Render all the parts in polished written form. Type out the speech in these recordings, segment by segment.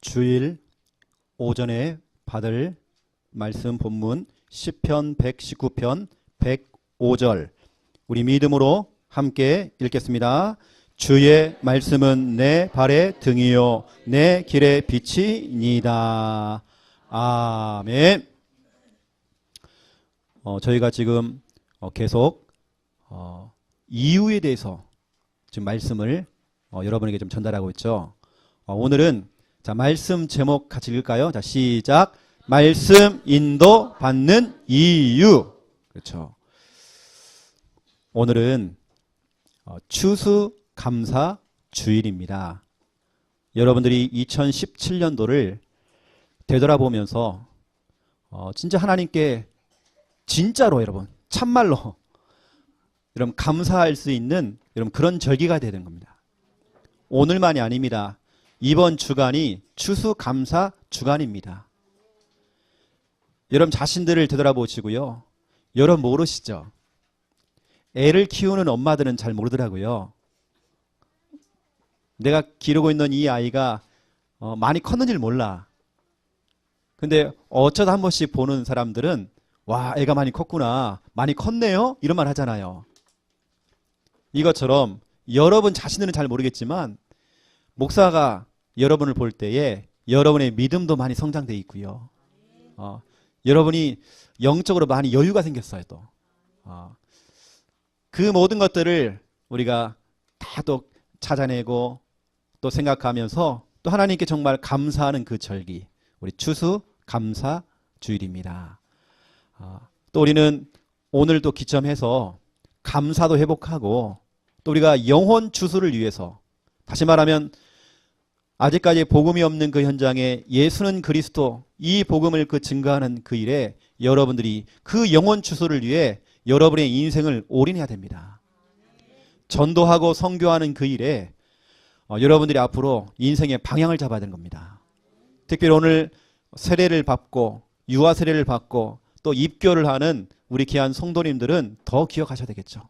주일 오전에 받을 말씀 본문 시편 119편 105절 우리 믿음으로 함께 읽겠습니다. 주의 말씀은 내 발의 등이요 내 길의 빛이니이다. 아멘. 저희가 지금 계속 이유에 대해서 지금 말씀을 여러분에게 좀 전달하고 있죠. 오늘은 자, 말씀 제목 같이 읽을까요? 자, 시작. 말씀 인도 받는 이유. 그렇죠. 오늘은 추수감사 주일입니다. 여러분들이 2017년도를 되돌아보면서 진짜 하나님께 진짜로 여러분 참말로 여러분 감사할 수 있는 여러분 그런 절기가 되는 겁니다. 오늘만이 아닙니다. 이번 주간이 추수감사 주간입니다. 여러분 자신들을 되돌아보시고요. 여러분 모르시죠? 애를 키우는 엄마들은 잘 모르더라고요. 내가 기르고 있는 이 아이가 많이 컸는지 몰라. 근데 어쩌다 한 번씩 보는 사람들은 와, 애가 많이 컸구나. 많이 컸네요. 이런 말 하잖아요. 이것처럼 여러분 자신들은 잘 모르겠지만 목사가 여러분을 볼 때에 여러분의 믿음도 많이 성장되어 있고요. 여러분이 영적으로 많이 여유가 생겼어요. 또 그 모든 것들을 우리가 다 또 찾아내고 또 생각하면서 또 하나님께 정말 감사하는 그 절기, 우리 추수 감사 주일입니다. 또 우리는 오늘 또 기점해서 감사도 회복하고 또 우리가 영혼 추수를 위해서, 다시 말하면 아직까지 복음이 없는 그 현장에 예수는 그리스도, 이 복음을 증거하는 그 일에 여러분들이 그 영혼 추수를 위해 여러분의 인생을 올인해야 됩니다. 전도하고 선교하는 그 일에 여러분들이 앞으로 인생의 방향을 잡아야 되는 겁니다. 특별히 오늘 세례를 받고 유아 세례를 받고 또 입교를 하는 우리 귀한 성도님들은 더 기억하셔야 되겠죠.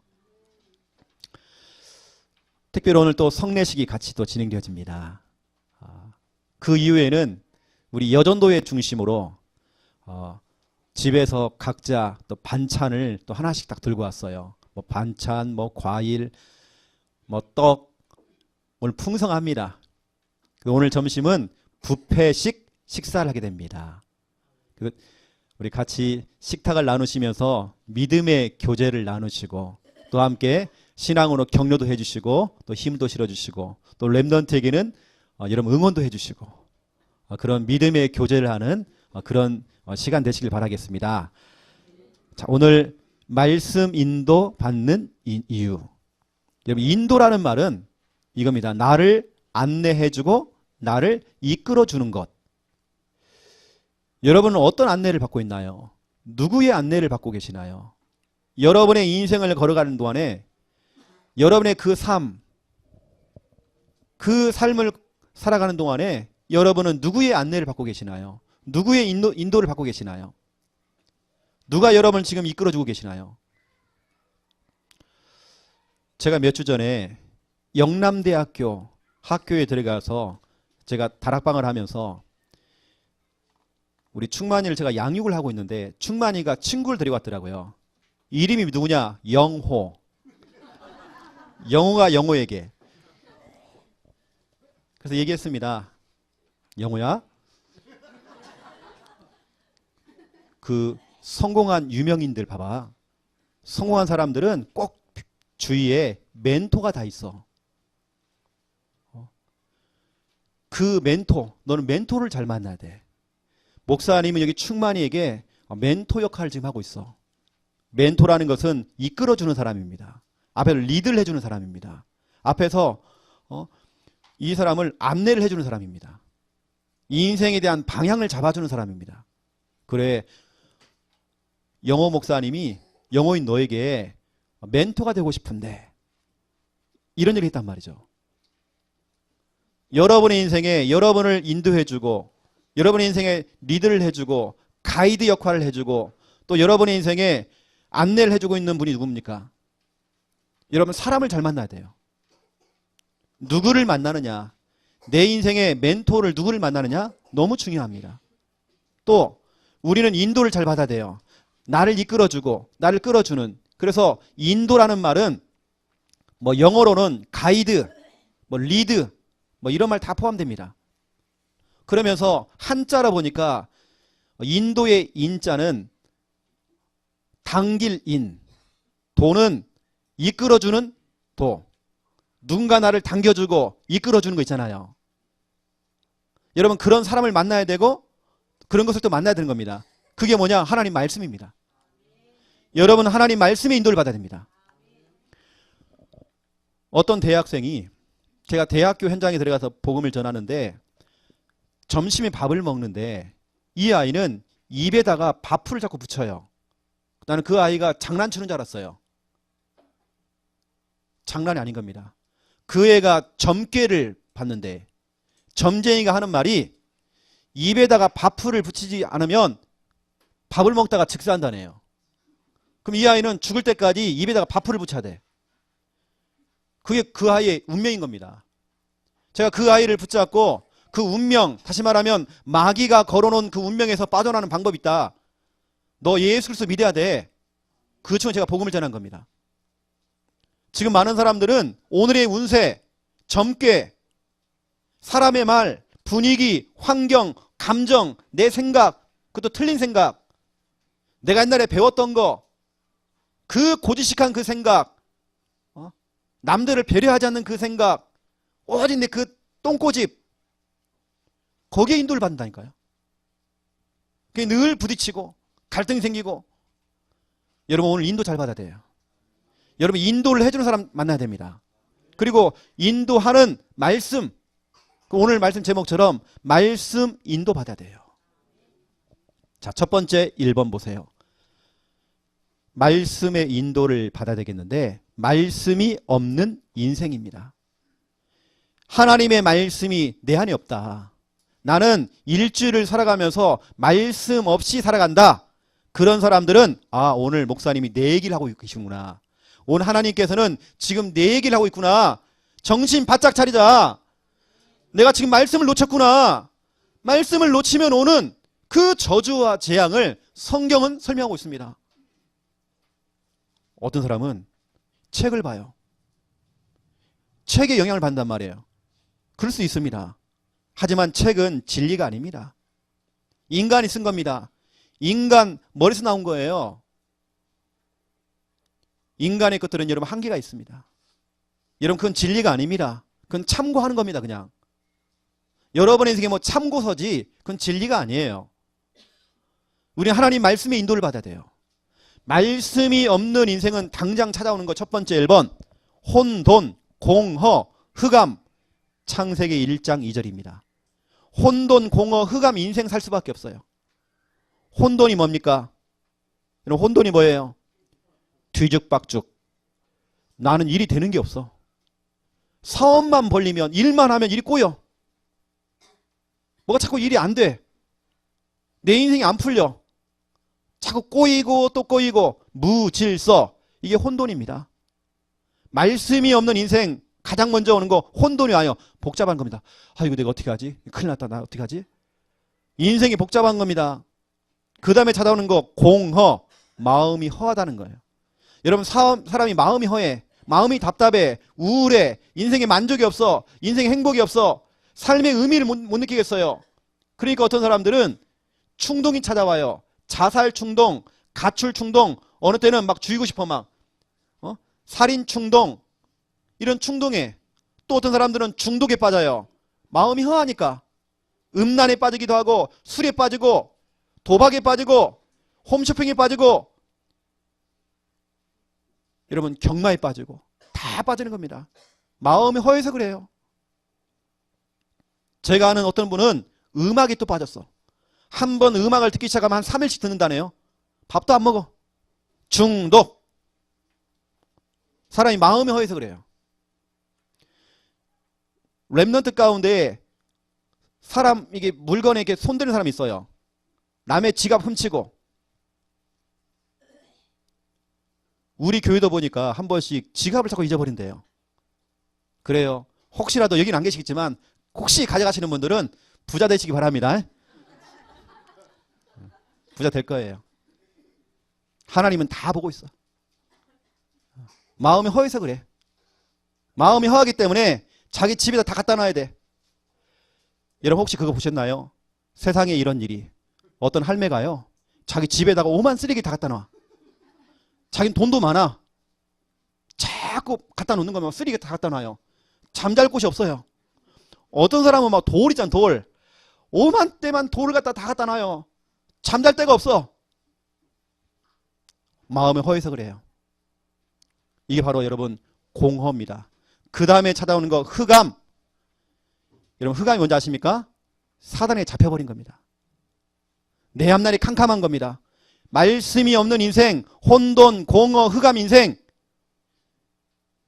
특별히 오늘 또 성례식이 같이 또 진행되어집니다. 그 이후에는 우리 여전도회 중심으로 집에서 각자 또 반찬을 또 하나씩 딱 들고 왔어요. 뭐 반찬, 뭐 과일, 뭐 떡, 오늘 풍성합니다. 오늘 점심은 뷔페식 식사를 하게 됩니다. 우리 같이 식탁을 나누시면서 믿음의 교제를 나누시고 또 함께 신앙으로 격려도 해주시고 또 힘도 실어주시고 또 렘넌트에게는 여러분 응원도 해주시고 그런 믿음의 교제를 하는 그런 시간 되시길 바라겠습니다. 자, 오늘 말씀 인도 받는 이유. 여러분 인도라는 말은 이겁니다. 나를 안내해주고 나를 이끌어주는 것. 여러분은 어떤 안내를 받고 있나요? 누구의 안내를 받고 계시나요? 여러분의 인생을 걸어가는 동안에 여러분의 그 삶을 살아가는 동안에 여러분은 누구의 안내를 받고 계시나요? 누구의 인도를 받고 계시나요? 누가 여러분을 지금 이끌어주고 계시나요? 제가 몇 주 전에 영남대학교 학교에 들어가서 제가 다락방을 하면서 우리 충만이를 제가 양육을 하고 있는데 충만이가 친구를 데리고 왔더라고요. 이름이 누구냐? 영호. 영호가 영호에게. 그래서 얘기했습니다. 영호야, 그 성공한 유명인들 봐봐. 성공한 사람들은 꼭 주위에 멘토가 다 있어. 그 멘토, 너는 멘토를 잘 만나야 돼. 목사님은 여기 충만이에게 멘토 역할을 지금 하고 있어. 멘토라는 것은 이끌어주는 사람입니다. 앞에서 리드를 해주는 사람입니다. 앞에서 이 사람을 안내를 해주는 사람입니다. 이 인생에 대한 방향을 잡아주는 사람입니다. 그래, 영호 목사님이 영호인 너에게 멘토가 되고 싶은데 이런 얘기를 했단 말이죠. 여러분의 인생에 여러분을 인도해주고 여러분의 인생에 리드를 해주고 가이드 역할을 해주고 또 여러분의 인생에 안내를 해주고 있는 분이 누굽니까? 여러분 사람을 잘 만나야 돼요. 누구를 만나느냐? 내 인생의 멘토를 누구를 만나느냐? 너무 중요합니다. 또 우리는 인도를 잘 받아야 돼요. 나를 이끌어주고 나를 끌어주는. 그래서 인도라는 말은 뭐 영어로는 가이드, 뭐 리드, 뭐 이런 말 다 포함됩니다. 그러면서 한자로 보니까 인도의 인자는 당길 인, 도는 이끌어주는 도. 누군가 나를 당겨주고 이끌어주는 거 있잖아요. 여러분 그런 사람을 만나야 되고 그런 것을 또 만나야 되는 겁니다. 그게 뭐냐? 하나님 말씀입니다. 여러분 하나님 말씀의 인도를 받아야 됩니다. 어떤 대학생이 제가 대학교 현장에 들어가서 복음을 전하는데 점심에 밥을 먹는데 이 아이는 입에다가 밥풀을 자꾸 붙여요. 나는 그 아이가 장난치는 줄 알았어요. 장난이 아닌 겁니다. 그 애가 점괘를 받는데 점쟁이가 하는 말이 입에다가 밥풀을 붙이지 않으면 밥을 먹다가 즉사한다네요. 그럼 이 아이는 죽을 때까지 입에다가 밥풀을 붙여야 돼. 그게 그 아이의 운명인 겁니다. 제가 그 아이를 붙잡고 그 운명, 다시 말하면 마귀가 걸어놓은 그 운명에서 빠져나가는 방법이 있다. 너 예수 그리스도 믿어야 돼. 그것처럼 제가 복음을 전한 겁니다. 지금 많은 사람들은 오늘의 운세, 점괘, 사람의 말, 분위기, 환경, 감정, 내 생각, 그것도 틀린 생각, 내가 옛날에 배웠던 거, 그 고지식한 그 생각, 남들을 배려하지 않는 그 생각, 오직 내 그 똥꼬집, 거기에 인도를 받는다니까요. 그게 늘 부딪히고 갈등이 생기고. 여러분 오늘 인도 잘 받아야 돼요. 여러분 인도를 해주는 사람 만나야 됩니다. 그리고 인도하는 말씀, 오늘 말씀 제목처럼 말씀 인도 받아야 돼요. 자, 첫 번째 1번 보세요. 말씀의 인도를 받아야 되겠는데 말씀이 없는 인생입니다. 하나님의 말씀이 내 안에 없다. 나는 일주일을 살아가면서 말씀 없이 살아간다. 그런 사람들은 오늘 목사님이 내 얘기를 하고 계시구나. 오늘 하나님께서는 지금 내 얘기를 하고 있구나. 정신 바짝 차리자. 내가 지금 말씀을 놓쳤구나. 말씀을 놓치면 오는 그 저주와 재앙을 성경은 설명하고 있습니다. 어떤 사람은 책을 봐요. 책에 영향을 받는단 말이에요. 그럴 수 있습니다. 하지만 책은 진리가 아닙니다. 인간이 쓴 겁니다. 인간 머리에서 나온 거예요. 인간의 것들은 여러분 한계가 있습니다. 여러분 그건 진리가 아닙니다. 그건 참고하는 겁니다. 그냥 여러분의 인생에 뭐 참고서지 그건 진리가 아니에요. 우리 하나님 말씀의 인도를 받아야 돼요. 말씀이 없는 인생은 당장 찾아오는 거 첫 번째 1번 혼돈, 공허, 흑암. 창세기 1장 2절입니다. 혼돈, 공허, 흑암 인생 살 수밖에 없어요. 혼돈이 뭡니까? 여러분 혼돈이 뭐예요? 뒤죽박죽. 나는 일이 되는 게 없어. 사업만 벌리면 일만 하면 일이 꼬여. 뭐가 자꾸 일이 안 돼. 내 인생이 안 풀려. 자꾸 꼬이고 또 꼬이고 무질서. 이게 혼돈입니다. 말씀이 없는 인생 가장 먼저 오는 거 혼돈이 와요. 복잡한 겁니다. 이거 내가 어떻게 하지? 큰일 났다. 나 어떻게 하지? 인생이 복잡한 겁니다. 그 다음에 찾아오는 거 공허. 마음이 허하다는 거예요. 여러분 사람이 마음이 허해. 마음이 답답해. 우울해. 인생에 만족이 없어. 인생에 행복이 없어. 삶의 의미를 못 느끼겠어요. 그러니까 어떤 사람들은 충동이 찾아와요. 자살 충동, 가출 충동, 어느 때는 막 죽이고 싶어 막. 살인 충동. 이런 충동에 또 어떤 사람들은 중독에 빠져요. 마음이 허하니까. 음란에 빠지기도 하고 술에 빠지고 도박에 빠지고 홈쇼핑에 빠지고 여러분 경마에 빠지고 다 빠지는 겁니다. 마음이 허해서 그래요. 제가 아는 어떤 분은 음악에 또 빠졌어. 한 번 음악을 듣기 시작하면 한 3일씩 듣는다네요. 밥도 안 먹어. 중독. 사람이 마음이 허해서 그래요. 랩넌트 가운데 사람 이게 물건에 이렇게 손대는 사람이 있어요. 남의 지갑 훔치고. 우리 교회도 보니까 한 번씩 지갑을 자꾸 잊어버린대요. 그래요. 혹시라도 여기는 안 계시겠지만 혹시 가져가시는 분들은 부자 되시기 바랍니다. 부자 될 거예요. 하나님은 다 보고 있어. 마음이 허해서 그래. 마음이 허하기 때문에 자기 집에다 다 갖다 놔야 돼. 여러분 혹시 그거 보셨나요? 세상에 이런 일이. 어떤 할매가요, 자기 집에다가 오만 쓰레기 다 갖다 놔. 자기는 돈도 많아. 자꾸 갖다 놓는 거면 쓰레기 다 갖다 놔요. 잠잘 곳이 없어요. 어떤 사람은 막 돌 있잖아, 돌. 오만 대만 돌을 다 갖다 놔요. 잠잘 데가 없어. 마음이 허해서 그래요. 이게 바로 여러분 공허입니다. 그 다음에 찾아오는 거 흑암. 여러분 흑암이 뭔지 아십니까? 사단에 잡혀버린 겁니다. 내 앞날이 캄캄한 겁니다. 말씀이 없는 인생, 혼돈, 공허, 흑암 인생.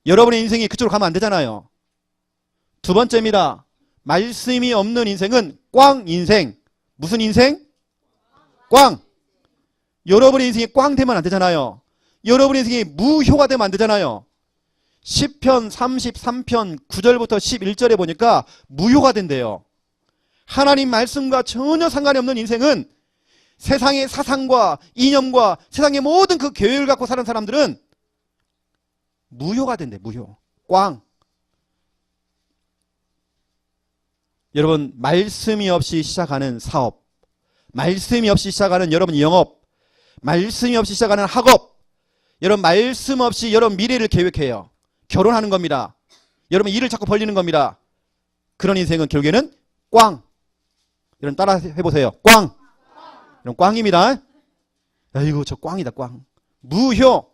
여러분의 인생이 그쪽으로 가면 안 되잖아요. 두 번째입니다. 말씀이 없는 인생은 꽝 인생. 무슨 인생? 꽝. 여러분의 인생이 꽝 되면 안 되잖아요. 여러분의 인생이 무효가 되면 안 되잖아요. 10편 33편 9절부터 11절에 보니까 무효가 된대요. 하나님 말씀과 전혀 상관이 없는 인생은 세상의 사상과 이념과 세상의 모든 그 계획을 갖고 사는 사람들은 무효가 된대. 무효. 꽝. 여러분 말씀이 없이 시작하는 사업, 말씀이 없이 시작하는 여러분 영업, 말씀이 없이 시작하는 학업, 여러분 말씀 없이 여러분 미래를 계획해요. 결혼하는 겁니다. 여러분 일을 자꾸 벌리는 겁니다. 그런 인생은 결국에는 꽝. 여러분 따라 해보세요. 꽝. 여러분 꽝입니다. 아이고 저 꽝이다 꽝. 무효.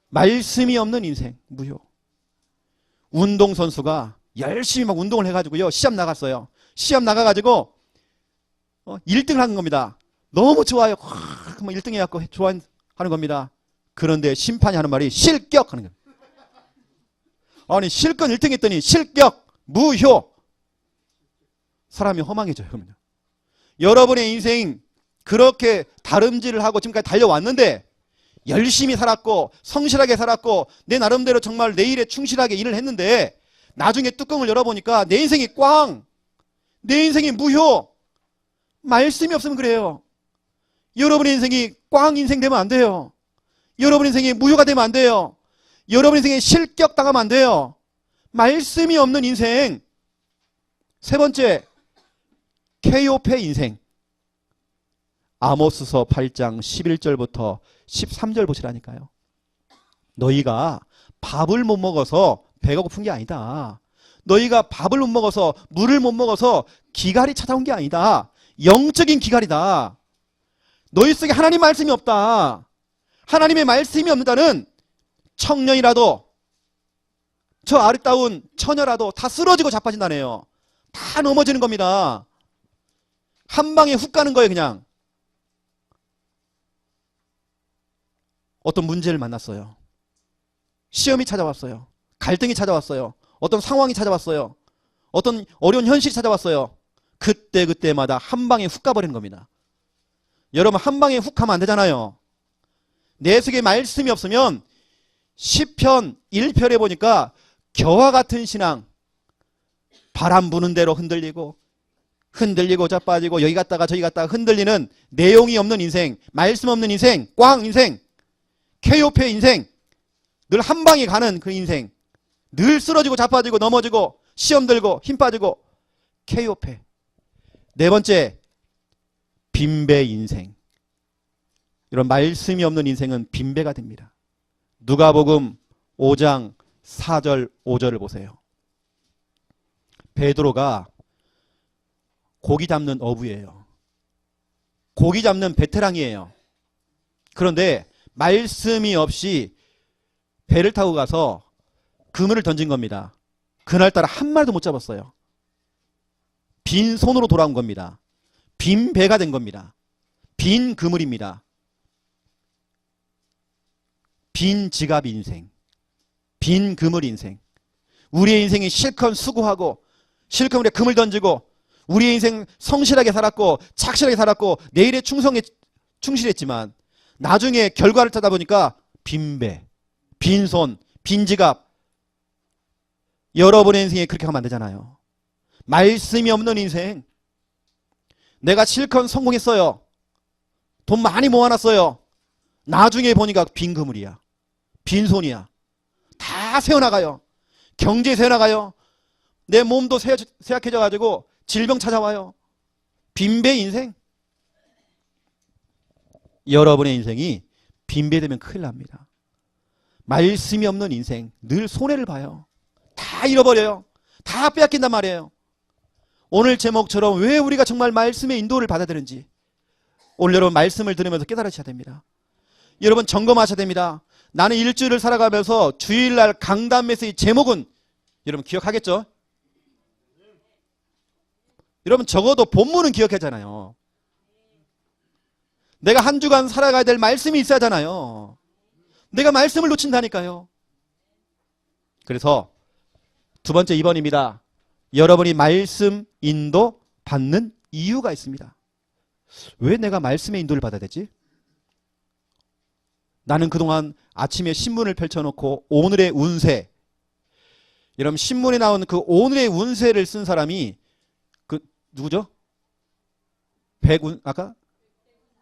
말씀이 없는 인생 무효. 운동선수가 열심히 막 운동을 해가지고요 시합 나갔어요. 시합 나가가지고 1등을 한 겁니다. 너무 좋아요. 막 1등 해갖고 좋아하는 겁니다. 그런데 심판이 하는 말이 실격 하는 거예요. 아니 실컷 1등 했더니 실격 무효. 사람이 허망해져요. 여러분의 인생 그렇게 다름질을 하고 지금까지 달려왔는데 열심히 살았고 성실하게 살았고 내 나름대로 정말 내 일에 충실하게 일을 했는데 나중에 뚜껑을 열어보니까 내 인생이 꽝, 내 인생이 무효. 말씀이 없으면 그래요. 여러분의 인생이 꽝 인생 되면 안 돼요. 여러분의 인생이 무효가 되면 안 돼요. 여러분의 인생에 실격당하면 안 돼요. 말씀이 없는 인생. 세 번째, 케요페 인생. 아모스서 8장 11절부터 13절 보시라니까요. 너희가 밥을 못 먹어서 배가 고픈 게 아니다. 너희가 밥을 못 먹어서 물을 못 먹어서 기갈이 찾아온 게 아니다. 영적인 기갈이다. 너희 속에 하나님 말씀이 없다. 하나님의 말씀이 없다는 청년이라도 저 아리따운 처녀라도 다 쓰러지고 자빠진다네요. 다 넘어지는 겁니다. 한 방에 훅 가는 거예요. 그냥. 어떤 문제를 만났어요. 시험이 찾아왔어요. 갈등이 찾아왔어요. 어떤 상황이 찾아왔어요. 어떤 어려운 현실이 찾아왔어요. 그때마다 한 방에 훅 가버리는 겁니다. 여러분 한 방에 훅 가면 안 되잖아요. 내 속에 말씀이 없으면 시편 1편에 보니까 겨와 같은 신앙, 바람 부는 대로 흔들리고 자빠지고 여기 갔다가 저기 갔다가 흔들리는 내용이 없는 인생, 말씀 없는 인생, 꽝 인생, 케요페 인생, 늘 한 방에 가는 그 인생, 늘 쓰러지고 자빠지고 넘어지고 시험 들고 힘 빠지고 케요페. 네 번째, 빈배 인생. 이런 말씀이 없는 인생은 빈배가 됩니다. 누가복음 5장 4절 5절을 보세요. 베드로가 고기 잡는 어부예요. 고기 잡는 베테랑이에요. 그런데 말씀이 없이 배를 타고 가서 그물을 던진 겁니다. 그날따라 한 마리도 못 잡았어요. 빈 손으로 돌아온 겁니다. 빈 배가 된 겁니다. 빈 그물입니다. 빈 지갑 인생, 빈 그물 인생. 우리의 인생이 실컷 수고하고 실컷 우리가 그물 던지고 우리의 인생 성실하게 살았고 착실하게 살았고 내일의 충성에 충실했지만 나중에 결과를 찾아보니까 빈 배, 빈 손, 빈 지갑. 여러분의 인생에 그렇게 하면 안 되잖아요. 말씀이 없는 인생. 내가 실컷 성공했어요. 돈 많이 모아놨어요. 나중에 보니까 빈 그물이야. 빈손이야. 다 새어나가요. 경제 새어나가요. 내 몸도 쇠약해져가지고 질병 찾아와요. 빈배 인생. 여러분의 인생이 빈배되면 큰일 납니다. 말씀이 없는 인생, 늘 손해를 봐요. 다 잃어버려요. 다 빼앗긴단 말이에요. 오늘 제목처럼 왜 우리가 정말 말씀의 인도를 받아야 되는지 오늘 여러분 말씀을 들으면서 깨달으셔야 됩니다. 여러분 점검하셔야 됩니다. 나는 일주일을 살아가면서 주일날 강단 메시지 제목은 여러분 기억하겠죠? 여러분 적어도 본문은 기억하잖아요. 내가 한 주간 살아가야 될 말씀이 있어야 하잖아요. 내가 말씀을 놓친다니까요. 그래서 두 번째 2번입니다. 여러분이 말씀 인도 받는 이유가 있습니다. 왜 내가 말씀의 인도를 받아야 되지? 나는 그동안 아침에 신문을 펼쳐놓고 오늘의 운세, 여러분 신문에 나온 그 오늘의 운세를 쓴 사람이 그 누구죠?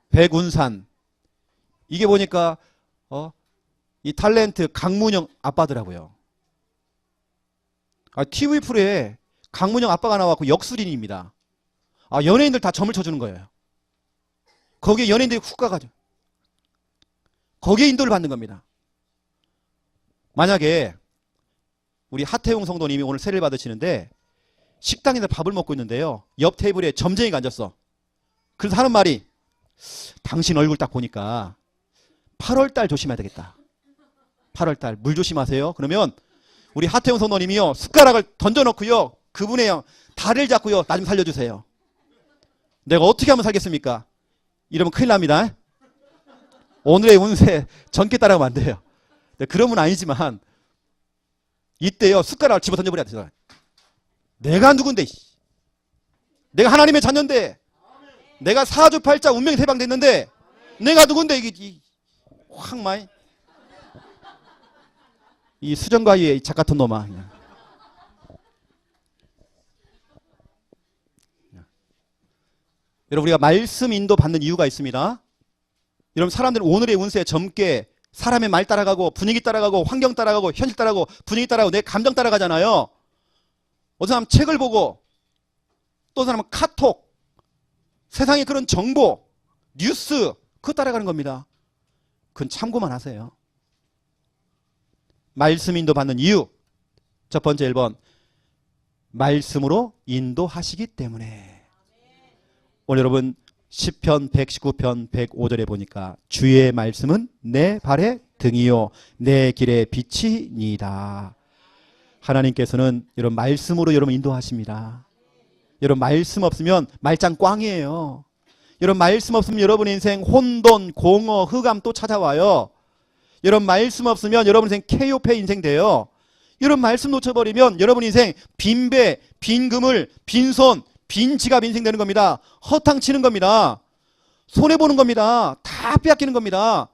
백운산. 이게 보니까 이 탤런트 강문영 아빠더라고요. TV 프로에 강문영 아빠가 나왔고 역술인입니다. 연예인들 다 점을 쳐주는 거예요. 거기에 연예인들이 훅 가가지고 거기에 인도를 받는 겁니다. 만약에 우리 하태용 성도님이 오늘 세례를 받으시는데 식당에서 밥을 먹고 있는데요. 옆 테이블에 점쟁이가 앉았어. 그래서 하는 말이 당신 얼굴 딱 보니까 8월달 조심해야 되겠다. 8월달 물 조심하세요. 그러면 우리 하태용 성도님이요. 숟가락을 던져놓고요. 그분의 다리를 잡고요. 나 좀 살려주세요. 내가 어떻게 하면 살겠습니까? 이러면 큰일 납니다. 오늘의 운세 전께 따라가면 안 돼요. 그러면 아니지만 이때요. 숟가락을 집어 던져버려야 되잖아요. 내가 누군데? 내가 하나님의 자녀인데 내가 사주팔자 운명이 해방됐는데 내가 누군데 이게 확 많이 이 수정과의 작 같은 놈아. 여러분 우리가 말씀 인도 받는 이유가 있습니다. 여러분 사람들은 오늘의 운세에 젊게 사람의 말 따라가고 분위기 따라가고 환경 따라가고 현실 따라가고 분위기 따라가고 내 감정 따라가잖아요. 어떤 사람은 책을 보고 또 어떤 사람은 카톡 세상의 그런 정보 뉴스 그거 따라가는 겁니다. 그건 참고만 하세요. 말씀 인도 받는 이유 첫 번째 1번 말씀으로 인도하시기 때문에. 오늘 여러분 시편 119편 105절에 보니까 주의 말씀은 내 발의 등이요 내 길의 빛이니이다. 하나님께서는 여러분 말씀으로 여러분 인도하십니다. 여러분 말씀 없으면 말짱 꽝이에요. 여러분 말씀 없으면 여러분의 인생 혼돈, 공허, 흑암 또 찾아와요. 여러분 말씀 없으면 여러분 인생 케이오페 인생 돼요. 여러분 말씀 놓쳐버리면 여러분 인생 빈배, 빈금을, 빈손, 빈 지갑 인생 되는 겁니다. 허탕 치는 겁니다. 손해보는 겁니다. 다 빼앗기는 겁니다.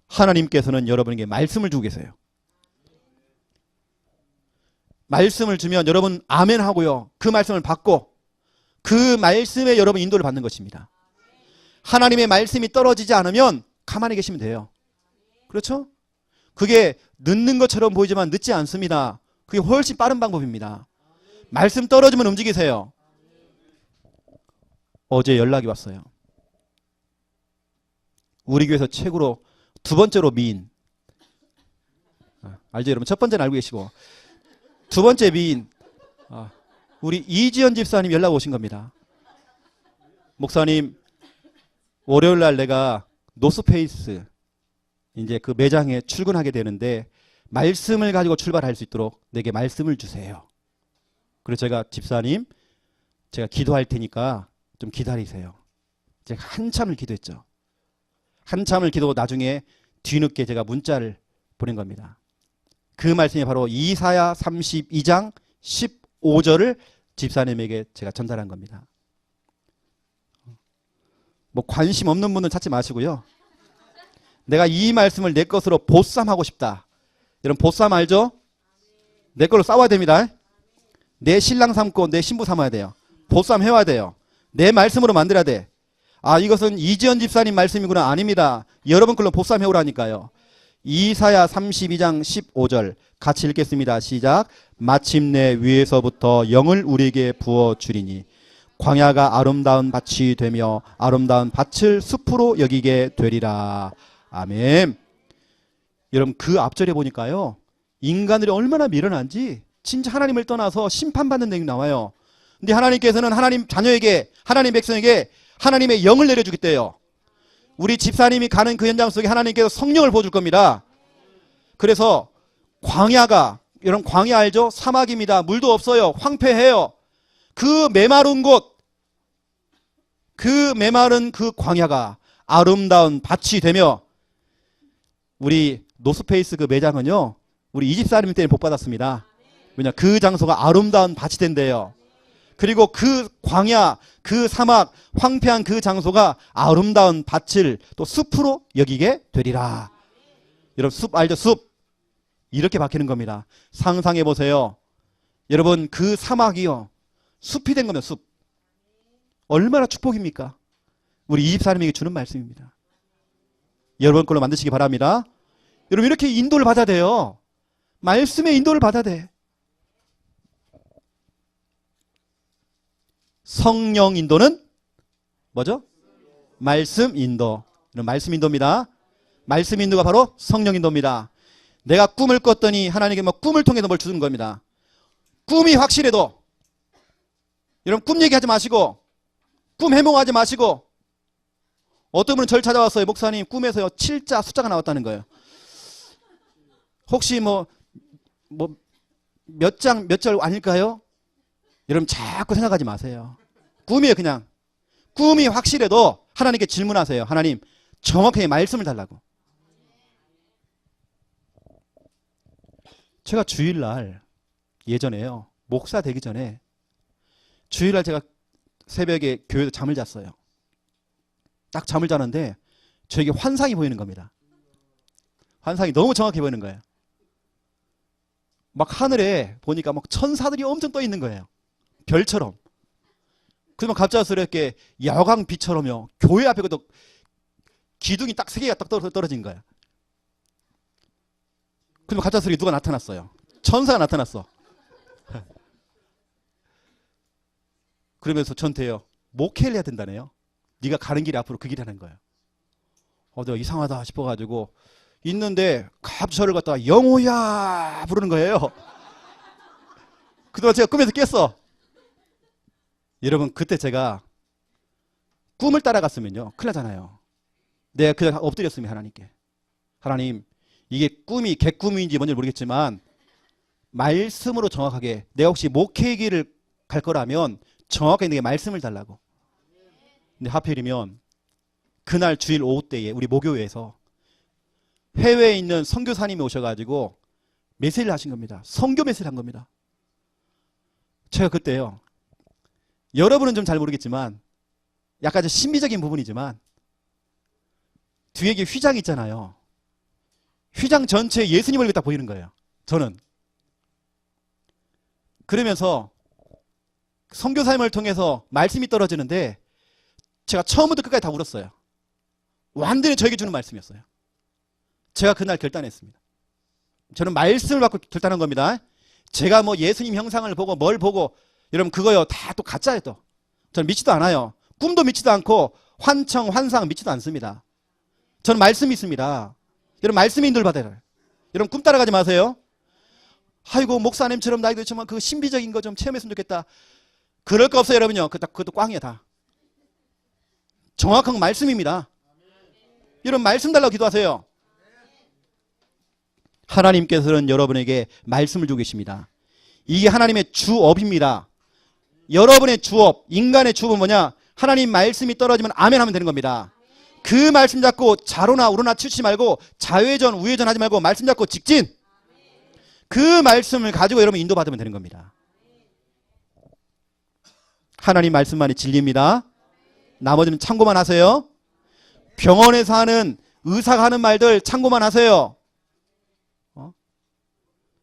하나님께서는 여러분에게 말씀을 주고 계세요. 말씀을 주면 여러분 아멘 하고요. 그 말씀을 받고 그 말씀에 여러분 인도를 받는 것입니다. 하나님의 말씀이 떨어지지 않으면 가만히 계시면 돼요. 그렇죠? 그게 늦는 것처럼 보이지만 늦지 않습니다. 그게 훨씬 빠른 방법입니다. 말씀 떨어지면 움직이세요. 어제 연락이 왔어요. 우리 교회에서 최고로 두 번째로 미인. 알죠 여러분? 첫 번째는 알고 계시고 두 번째 미인 우리 이지연 집사님 연락 오신 겁니다. 목사님 월요일날 내가 노스페이스 이제 그 매장에 출근하게 되는데 말씀을 가지고 출발할 수 있도록 내게 말씀을 주세요. 그래서 제가 집사님 제가 기도할 테니까 좀 기다리세요. 제가 한참을 기도했죠. 한참을 기도하고 나중에 뒤늦게 제가 문자를 보낸 겁니다. 그 말씀이 바로 이사야 32장 15절을 집사님에게 제가 전달한 겁니다. 뭐 관심 없는 분은 찾지 마시고요. 내가 이 말씀을 내 것으로 보쌈하고 싶다. 여러분 보쌈 알죠? 내 걸로 싸워야 됩니다. 내 신랑 삼고 내 신부 삼아야 돼요. 보쌈 해와야 돼요. 내 말씀으로 만들어야 돼. 아, 이것은 이지연 집사님 말씀이구나. 아닙니다. 여러분 걸로 보쌈 해오라니까요. 이사야 32장 15절 같이 읽겠습니다. 시작. 마침내 위에서부터 영을 우리에게 부어주리니 광야가 아름다운 밭이 되며 아름다운 밭을 숲으로 여기게 되리라. 아멘. 여러분 그 앞절에 보니까요. 인간들이 얼마나 미련한지 진짜 하나님을 떠나서 심판받는 내용이 나와요. 근데 하나님께서는 하나님 자녀에게 하나님 백성에게 하나님의 영을 내려주겠대요. 우리 집사님이 가는 그 현장 속에 하나님께서 성령을 부어줄 겁니다. 그래서 광야가 여러분 광야 알죠? 사막입니다. 물도 없어요. 황폐해요. 그 메마른 곳 그 메마른 그 광야가 아름다운 밭이 되며 우리 노스페이스 그 매장은요. 우리 이 집사님 때문에 복 받았습니다. 왜냐 그 장소가 아름다운 밭이 된대요. 그리고 그 광야, 그 사막, 황폐한 그 장소가 아름다운 밭을 또 숲으로 여기게 되리라. 여러분 숲 알죠? 숲. 이렇게 바뀌는 겁니다. 상상해 보세요. 여러분 그 사막이요. 숲이 된 거면 숲. 얼마나 축복입니까? 우리 이 집사님에게 주는 말씀입니다. 여러분 걸로 만드시기 바랍니다. 여러분 이렇게 인도를 받아야 돼요. 말씀의 인도를 받아야 돼. 성령 인도는 뭐죠? 말씀 인도. 말씀 인도입니다. 말씀 인도가 바로 성령 인도입니다. 내가 꿈을 꿨더니 하나님께 뭐 꿈을 통해서 뭘 주는 겁니다. 꿈이 확실해도 여러분 꿈 얘기하지 마시고 꿈 해몽하지 마시고 어떤 분은 저를 찾아왔어요. 목사님 꿈에서요 7자 숫자가 나왔다는 거예요. 혹시 뭐 몇 장 몇 절 아닐까요? 여러분 자꾸 생각하지 마세요. 꿈이에요. 그냥 꿈이 확실해도 하나님께 질문하세요. 하나님 정확하게 말씀을 달라고. 제가 주일날 예전에요. 목사 되기 전에 주일날 제가 새벽에 교회에서 잠을 잤어요. 딱 잠을 자는데 저에게 환상이 보이는 겁니다. 환상이 너무 정확히 보이는 거예요. 막 하늘에 보니까 막 천사들이 엄청 떠 있는 거예요. 별처럼. 그러면 갑작스럽게 야광빛처럼요. 교회 앞에 또 기둥이 딱 3개가 딱 떨어진 거예요. 그러면 갑작스럽게 누가 나타났어요. 천사가 나타났어. 그러면서 전태요. 목회를 해야 된다네요. 네가 가는 길이 앞으로 그 길이라는 거예요. 내가 이상하다 싶어가지고 있는데 갑자기 저를 갖다가 영호야 부르는 거예요. 그동안 제가 꿈에서 깼어. 여러분 그때 제가 꿈을 따라갔으면요 큰일 나잖아요. 내가 그냥 엎드렸으면 하나님께 하나님 이게 꿈이 개꿈인지 뭔지 모르겠지만 말씀으로 정확하게 내가 혹시 목회의 길을 갈 거라면 정확하게 내게 말씀을 달라고. 근데 하필이면 그날 주일 오후 때에 우리 모교회에서 해외에 있는 선교사님이 오셔가지고 메시지를 하신 겁니다. 선교 메시지를 한 겁니다. 제가 그때요. 여러분은 좀 잘 모르겠지만 약간 좀 신비적인 부분이지만 뒤에 이게 휘장 있잖아요. 휘장 전체에 예수님을 딱 보이는 거예요. 저는. 그러면서 선교사님을 통해서 말씀이 떨어지는데 제가 처음부터 끝까지 다 울었어요. 완전히 저에게 주는 말씀이었어요. 제가 그날 결단했습니다. 저는 말씀을 받고 결단한 겁니다. 제가 뭐 예수님 형상을 보고 뭘 보고 여러분 그거요 다 또 가짜예요 또. 저는 믿지도 않아요. 꿈도 믿지도 않고 환청 환상 믿지도 않습니다. 저는 말씀이 있습니다. 여러분 말씀의 인도를 받아요. 여러분 꿈 따라가지 마세요. 아이고 목사님처럼 나이도 있지만 그 신비적인 거 좀 체험했으면 좋겠다. 그럴 거 없어요 여러분요. 그것도 꽝이야 다. 정확한 말씀입니다. 여러분 말씀 달라고 기도하세요. 하나님께서는 여러분에게 말씀을 주고 계십니다. 이게 하나님의 주업입니다. 여러분의 주업, 인간의 주업은 뭐냐? 하나님 말씀이 떨어지면 아멘 하면 되는 겁니다. 그 말씀 잡고 좌로나 우로나 치우치지 말고 좌회전 우회전 하지 말고 말씀 잡고 직진. 그 말씀을 가지고 여러분 인도받으면 되는 겁니다. 하나님 말씀만이 진리입니다. 나머지는 참고만 하세요. 병원에서 하는 의사가 하는 말들 참고만 하세요.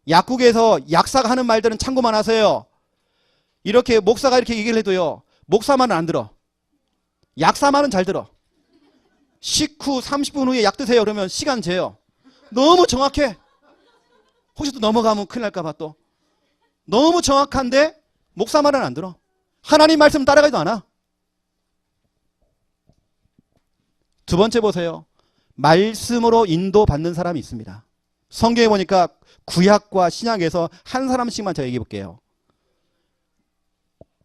약국에서 약사가 하는 말들은 참고만 하세요. 이렇게 목사가 이렇게 얘기를 해도요, 목사만은 안 들어. 약사만은 잘 들어. 식후 30분 후에 약 드세요. 그러면 시간 재요. 너무 정확해. 혹시 또 넘어가면 큰일 날까봐 또. 너무 정확한데 목사 말은 안 들어. 하나님 말씀 따라가지도 않아. 두 번째 보세요. 말씀으로 인도받는 사람이 있습니다. 성경에 보니까 구약과 신약에서 한 사람씩만 제가 얘기해 볼게요.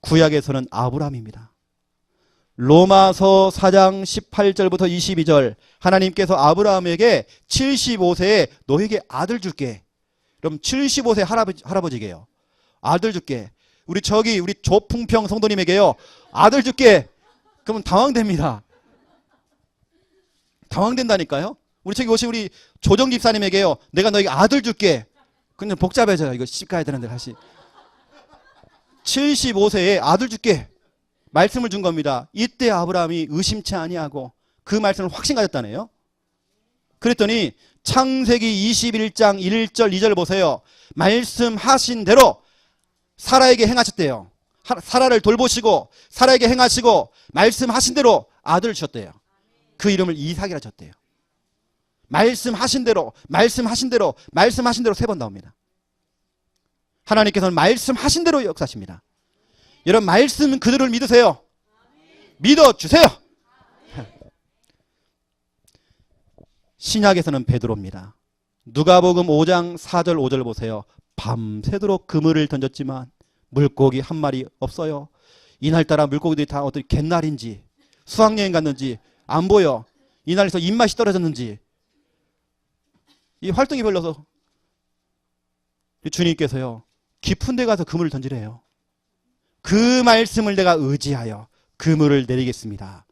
구약에서는 아브라함입니다. 로마서 4장 18절부터 22절 하나님께서 아브라함에게 75세에 너에게 아들 줄게. 그럼 75세 할아버지게요. 아들 줄게. 우리 조풍평 성도님에게요. 아들 줄게. 그러면 당황됩니다. 당황된다니까요. 우리 조정 집사님에게요. 내가 너에게 아들 줄게. 그냥 복잡해져요. 이거 시집 가야 되는데 다시. 75세에 아들 줄게. 말씀을 준 겁니다. 이때 아브라함이 의심치 아니하고 그 말씀을 확신 가졌다네요. 그랬더니 창세기 21장 1절 2절 보세요. 말씀하신 대로 사라에게 행하셨대요. 사라를 돌보시고 사라에게 행하시고 말씀하신 대로 아들을 주셨대요. 그 이름을 이삭이라 줬대요. 말씀하신 대로 말씀하신 대로 말씀하신 대로 3번 나옵니다. 하나님께서는 말씀하신 대로 역사하십니다. 여러분 말씀 그대로를 믿으세요. 믿어주세요. 신약에서는 베드로입니다. 누가복음 5장 4절 5절 보세요. 밤새도록 그물을 던졌지만 물고기 한 마리 없어요. 이날따라 물고기들이 다 어떻게 갯날인지 수학여행 갔는지 안 보여. 이날에서 입맛이 떨어졌는지 이 활동이 별로서 주님께서요 깊은 데 가서 그물을 던지래요. 그 말씀을 내가 의지하여 그물을 내리겠습니다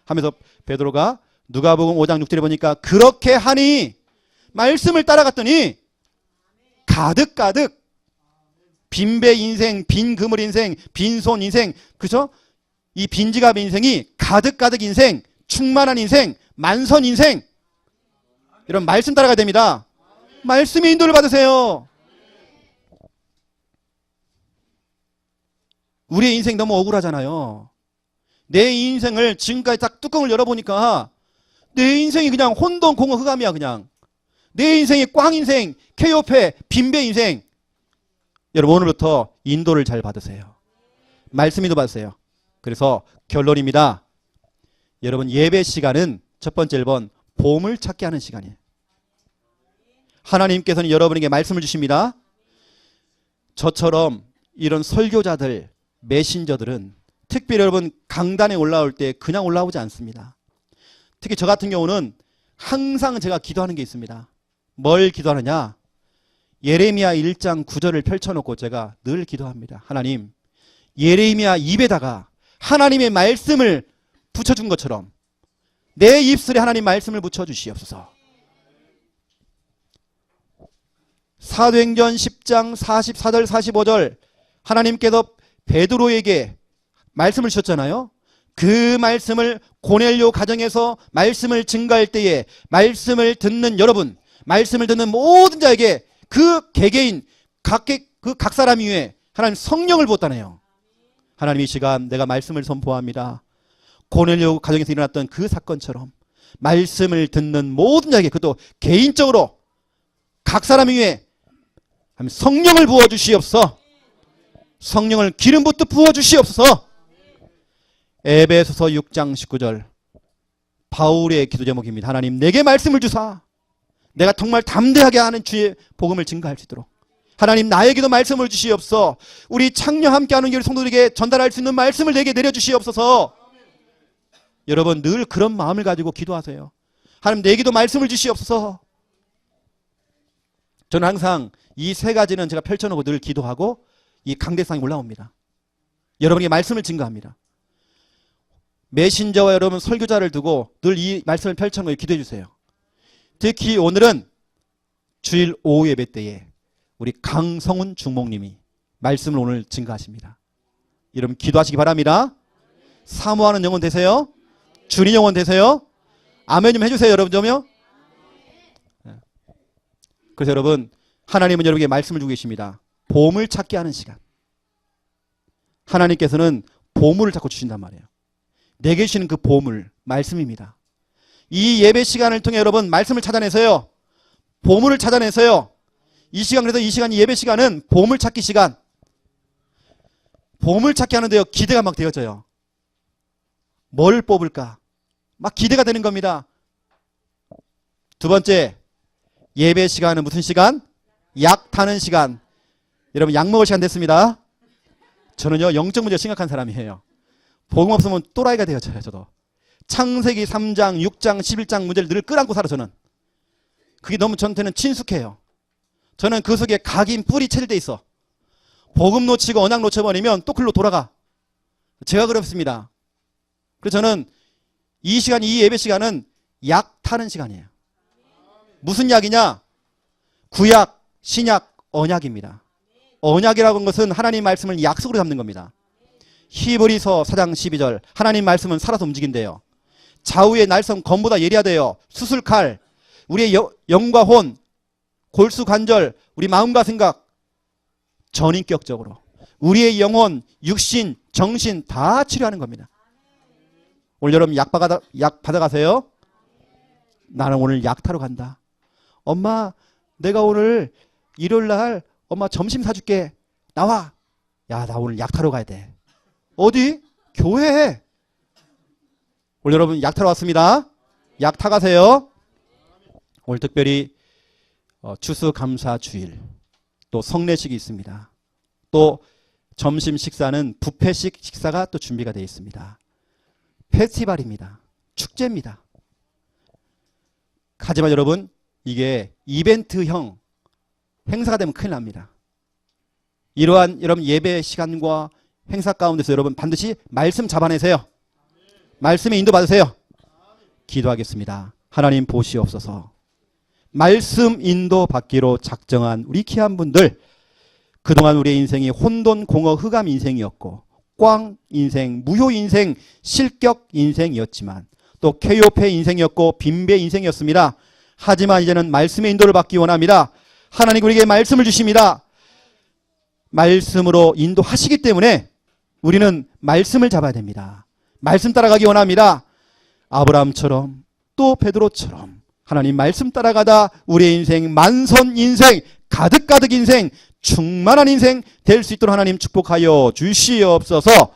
하면서 베드로가 누가복음 5장 6절에 보니까 그렇게 하니 말씀을 따라갔더니 가득가득 빈배 인생, 빈 그물 인생, 빈손 인생, 그죠? 이 빈지갑 인생이 가득가득 인생, 충만한 인생, 만선 인생. 이런 말씀 따라가야 됩니다. 말씀의 인도를 받으세요. 우리의 인생 너무 억울하잖아요. 내 인생을 지금까지 딱 뚜껑을 열어보니까 내 인생이 그냥 혼돈 공허 흑암이야. 그냥 내 인생이 꽝 인생, 케요페, 빈배 인생. 여러분 오늘부터 인도를 잘 받으세요. 말씀 인도 받으세요. 그래서 결론입니다. 여러분 예배 시간은 첫 번째 1번 보물 찾기 하는 시간이에요. 하나님께서는 여러분에게 말씀을 주십니다. 저처럼 이런 설교자들, 메신저들은 특별히 여러분 강단에 올라올 때 그냥 올라오지 않습니다. 특히 저 같은 경우는 항상 제가 기도하는 게 있습니다. 뭘 기도하느냐? 예레미야 1장 9절을 펼쳐놓고 제가 늘 기도합니다. 하나님, 예레미야 입에다가 하나님의 말씀을 붙여준 것처럼 내 입술에 하나님 말씀을 붙여주시옵소서. 사도행전 10장 44절 45절 하나님께서 베드로에게 말씀을 주셨잖아요. 그 말씀을 고넬료 가정에서 말씀을 증거할 때에 말씀을 듣는 여러분, 말씀을 듣는 모든 자에게 그 개개인 각 사람 위에 하나님 성령을 부었다네요. 하나님 이 시간 내가 말씀을 선포합니다. 고넬료 가정에서 일어났던 그 사건처럼 말씀을 듣는 모든 자에게 그것도 개인적으로 각 사람 위에 성령을 부어주시옵소서. 성령을 기름 붓듯 부어주시옵소서. 에베소서 6장 19절 바울의 기도 제목입니다. 하나님 내게 말씀을 주사 내가 정말 담대하게 하는 주의 복음을 증거할 수 있도록 하나님 나에게도 말씀을 주시옵소서. 우리 창녀 함께하는 교회 성도들에게 전달할 수 있는 말씀을 내게 내려주시옵소서. 여러분 늘 그런 마음을 가지고 기도하세요. 하나님 내게도 말씀을 주시옵소서. 저는 항상 이 3가지는 제가 펼쳐놓고 늘 기도하고 이 강대상에 올라옵니다. 여러분에게 말씀을 증거합니다. 메신저와 여러분 설교자를 두고 늘 이 말씀을 펼쳐놓고 기도해 주세요. 특히 오늘은 주일 오후 예배 때에 우리 강성훈 중목님이 말씀을 오늘 증거하십니다. 여러분 기도하시기 바랍니다. 사모하는 영혼 되세요. 주님 영혼 되세요. 아멘 좀 해주세요. 여러분 좀요. 그래서 여러분 하나님은 여러분에게 말씀을 주고 계십니다. 보물 찾기 하는 시간. 하나님께서는 보물을 자꾸 주신단 말이에요. 내게 주시는 그 보물, 말씀입니다. 이 예배 시간을 통해 여러분 말씀을 찾아내서요. 보물을 찾아내서요. 이 시간, 그래서 이 시간, 이 예배 시간은 보물 찾기 시간. 보물 찾기 하는데요. 기대가 막 되어져요. 뭘 뽑을까? 막 기대가 되는 겁니다. 두 번째, 예배 시간은 무슨 시간? 약 타는 시간. 여러분 약 먹을 시간 됐습니다. 저는요 영적 문제가 심각한 사람이에요. 복음 없으면 또라이가 되어져요. 저도 창세기 3장 6장 11장 문제를 늘 끌안고 살아. 저는 그게 너무 저한테는 친숙해요. 저는 그 속에 각인 뿌리 체질돼 있어. 복음 놓치고 언약 놓쳐버리면 또 글로 돌아가. 제가 그렇습니다. 그래서 저는 이 시간, 이 예배 시간은 약 타는 시간이에요. 무슨 약이냐? 구약, 신약, 언약입니다. 언약이라고 하는 것은 하나님 말씀을 약속으로 잡는 겁니다. 히브리서 4장 12절 하나님 말씀은 살아서 움직인대요. 좌우의 날성 검보다 예리하대요. 수술칼, 우리의 영과 혼, 골수 관절, 우리 마음과 생각, 전인격적으로 우리의 영혼, 육신, 정신 다 치료하는 겁니다. 오늘 여러분 약 받아가세요. 나는 오늘 약 타러 간다. 엄마 내가 오늘 일요일날 엄마 점심 사줄게. 나와. 야, 나 오늘 약 타러 가야 돼. 어디? 교회에. 오늘 여러분 약 타러 왔습니다. 약 타가세요. 오늘 특별히 추수감사주일 또 성례식이 있습니다. 또 점심 식사는 뷔페식 식사가 또 준비가 되어 있습니다. 페스티벌입니다. 축제입니다. 하지만 여러분 이게 이벤트형 행사가 되면 큰일 납니다. 이러한 여러분 예배 시간과 행사 가운데서 여러분 반드시 말씀 잡아내세요. 말씀에 인도받으세요. 기도하겠습니다. 하나님 보시옵소서. 말씀 인도받기로 작정한 우리 귀한 분들, 그동안 우리의 인생이 혼돈 공허 흑암 인생이었고 꽝 인생, 무효 인생, 실격 인생이었지만 또 쾌요패 인생이었고 빈배 인생이었습니다. 하지만 이제는 말씀의 인도를 받기 원합니다. 하나님 우리에게 말씀을 주십니다. 말씀으로 인도하시기 때문에 우리는 말씀을 잡아야 됩니다. 말씀 따라가기 원합니다. 아브라함처럼 또 베드로처럼 하나님 말씀 따라가다 우리의 인생 만선 인생, 가득가득 인생, 충만한 인생 될 수 있도록 하나님 축복하여 주시옵소서.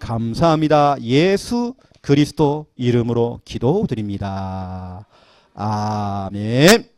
감사합니다. 예수 그리스도 이름으로 기도드립니다. 아멘.